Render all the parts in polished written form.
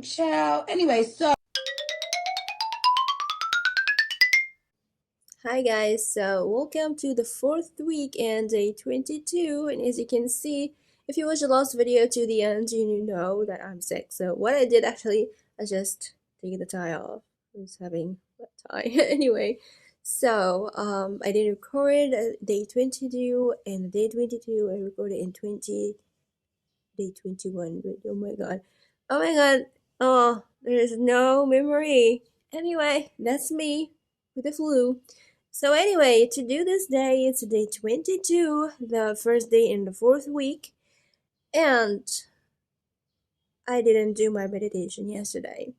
Ciao. Anyway, so Hi guys, so welcome to the fourth week and day 22, and as you can see, if you watched the last video to the end, you know that I'm sick. So what I did actually, I just take the tie off. I was having a tie. Anyway, so I did record day 22 and day 22 I recorded in day 21. Oh my god. Oh my god. Oh, there's no memory. Anyway, that's me with the flu. So anyway, to do this day, it's day 22, the first day in the fourth week, and I didn't do my meditation yesterday.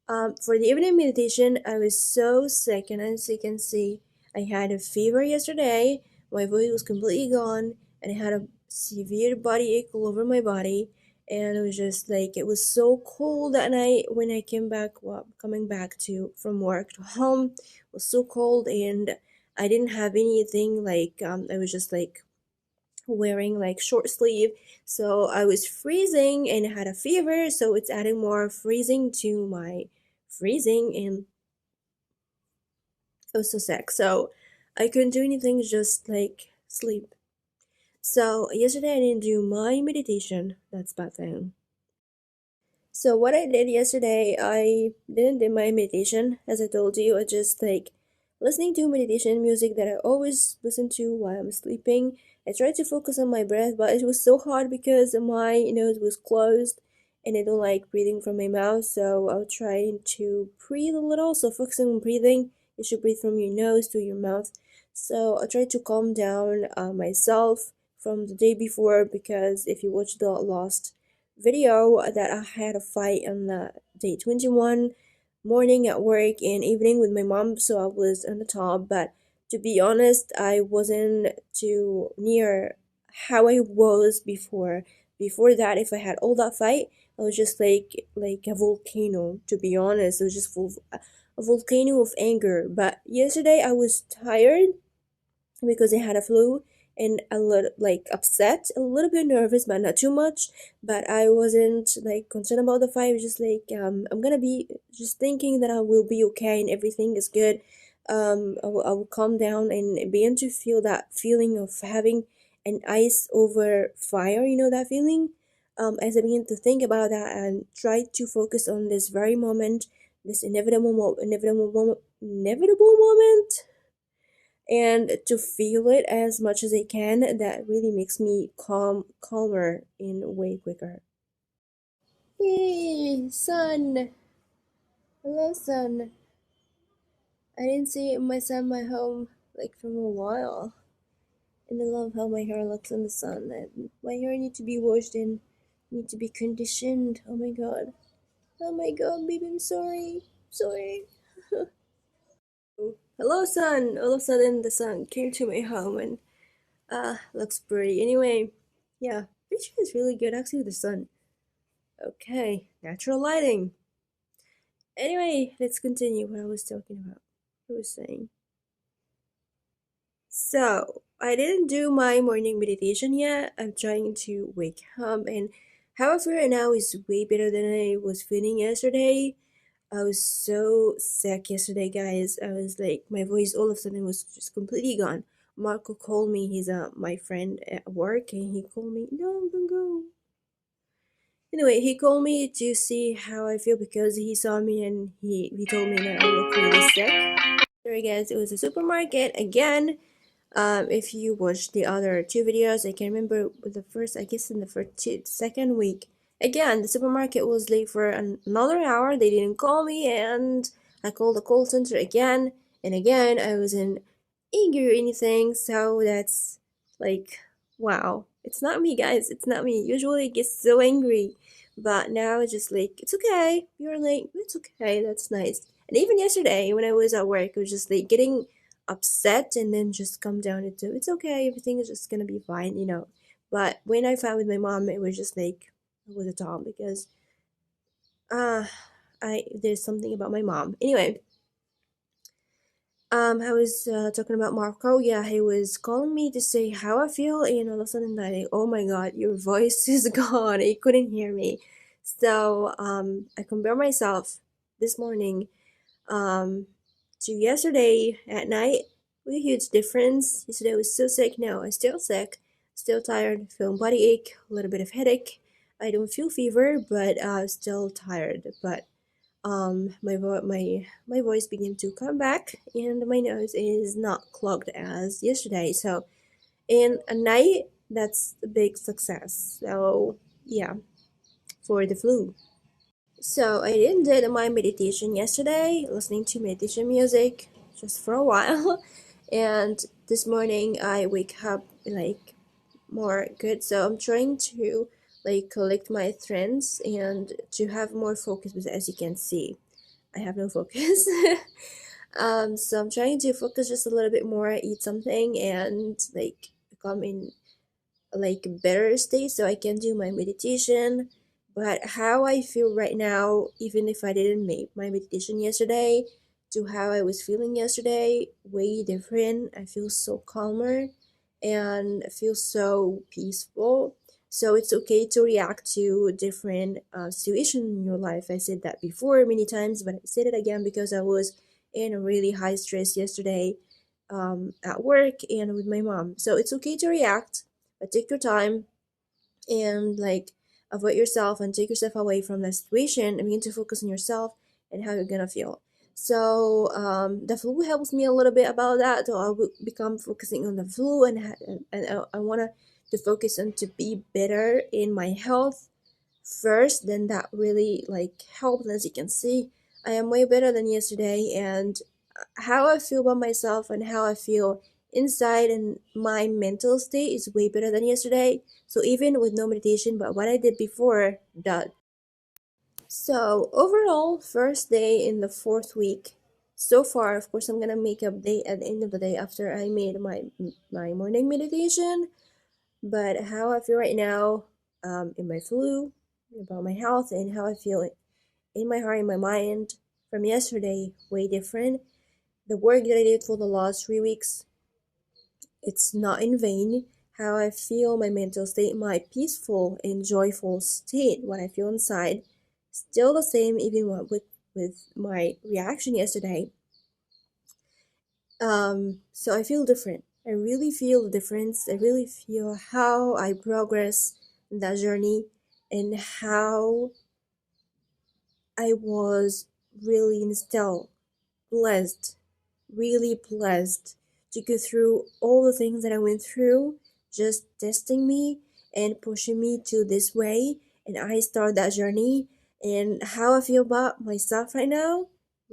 For the evening meditation, I was so sick, and as you can see, I had a fever yesterday, my voice was completely gone, and I had a severe body ache all over my body, and it was just like, it was so cold that night when I came back, coming back from work to home, it was so cold, and I didn't have anything, like, I was just like, wearing like short sleeve, so I was freezing and had a fever, so it's adding more freezing to my freezing, and I was so sick, so I couldn't do anything, just like sleep. So yesterday I didn't do my meditation. That's bad thing. So what I did yesterday, I didn't do my meditation. As I told you, I just like listening to meditation music that I always listen to while I'm sleeping. I tried to focus on my breath, but it was so hard because my nose was closed and I don't like breathing from my mouth. So I'll try to breathe a little. So focusing on breathing, you should breathe from your nose to your mouth. So I tried to calm down myself from the day before, because if you watch the last video, that I had a fight on the day 21 morning at work and evening with my mom, so I was on the top. But to be honest, I wasn't too near how I was before. Before that, if I had all that fight, I was just like a volcano. To be honest, it was just full a volcano of anger. But yesterday, I was tired because I had a flu and a little like upset, a little bit nervous, but not too much. But I wasn't like concerned about the fight. I was just like, I'm gonna be just thinking that I will be okay and everything is good. I will calm down and begin to feel that feeling of having an ice over fire. You know that feeling. As I begin to think about that and try to focus on this very moment, this inevitable moment, and to feel it as much as I can, that really makes me calmer and way quicker. Hey, sun! Hello, sun. I didn't see my sun my home like from a while. And I love how my hair looks in the sun. And my hair need to be washed and need to be conditioned. Oh my god. Oh my god, baby, I'm sorry. Sorry. Hello, sun! All of a sudden, the sun came to my home and looks pretty. Anyway, yeah, picture is really good actually with the sun. Okay, natural lighting. Anyway, let's continue what I was talking about. I was saying. So, I didn't do my morning meditation yet. I'm trying to wake up, and how I feel right now is way better than I was feeling yesterday. I was so sick yesterday, guys. I was like, my voice all of a sudden was just completely gone. Marco called me. He's my friend at work, and he called me. No, don't go. Anyway, he called me to see how I feel because he saw me and he told me that I look really sick. Sorry, guys. It was a supermarket again. If you watched the other two videos, I can remember with the first, I guess in the second week. Again, the supermarket was late for another hour. They didn't call me, and I called the call center again and again. I wasn't angry or anything, so that's like, wow. It's not me, guys. It's not me. Usually, I get so angry, but now it's just like, it's okay. You're late. It's okay. That's nice. And even yesterday, when I was at work, I was just like getting upset and then just come down into it's okay, everything is just gonna be fine, you know. But when I found with my mom, it was just like it was a tom because uh I there's something about my mom. Anyway, I was talking about Marco. Yeah, he was calling me to say how I feel, and all of a sudden I, oh my god, your voice is gone. He couldn't hear me. So I compare myself this morning um, to yesterday at night. A huge difference. Yesterday I was so sick. Now I'm still sick, still tired, feeling body ache, a little bit of headache. I don't feel fever, but still tired. But my voice began to come back, and my nose is not clogged as yesterday. So in a night, that's a big success. So yeah, for the flu. So I didn't did my meditation yesterday, listening to meditation music just for a while, and this morning I wake up like more good. So I'm trying to like collect my trends and to have more focus. Because as you can see, I have no focus. So I'm trying to focus just a little bit more, eat something, and like become in like better state so I can do my meditation. But how I feel right now, even if I didn't make my meditation yesterday, to how I was feeling yesterday, way different. I feel so calmer and I feel so peaceful. So it's okay to react to different situations in your life. I said that before many times, but I said it again because I was in a really high stress yesterday at work and with my mom. So it's okay to react, but take your time and like avoid yourself and take yourself away from the situation and begin to focus on yourself and how you're gonna feel. So the flu helps me a little bit about that. So I will become focusing on the flu and I want to focus on to be better in my health first. Then that really like helps. As you can see, I am way better than yesterday, and how I feel about myself and how I feel inside and my mental state is way better than yesterday. So even with no meditation, but what I did before that. So overall, first day in the fourth week. So far, of course, I'm gonna make a update at the end of the day after I made my morning meditation. But how I feel right now, in my flu, about my health, and how I feel in my heart, in my mind, from yesterday, way different. The work that I did for the last 3 weeks, it's not in vain. How I feel, my mental state, my peaceful and joyful state, what I feel inside, still the same even with my reaction yesterday. So I feel different. I really feel the difference. I really feel how I progress in that journey and how I was really still blessed, really blessed to go through all the things that I went through, just testing me and pushing me to this way. And I start that journey. And how I feel about myself right now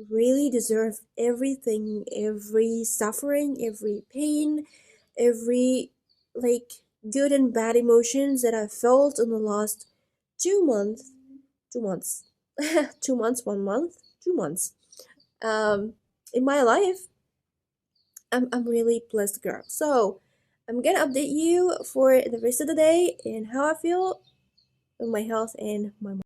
really deserve everything, every suffering, every pain, every like good and bad emotions that I felt in the last 2 months, 2 months, 2 months, 1 month, 2 months in my life. I'm really blessed girl. So I'm gonna update you for the rest of the day and how I feel with my health and my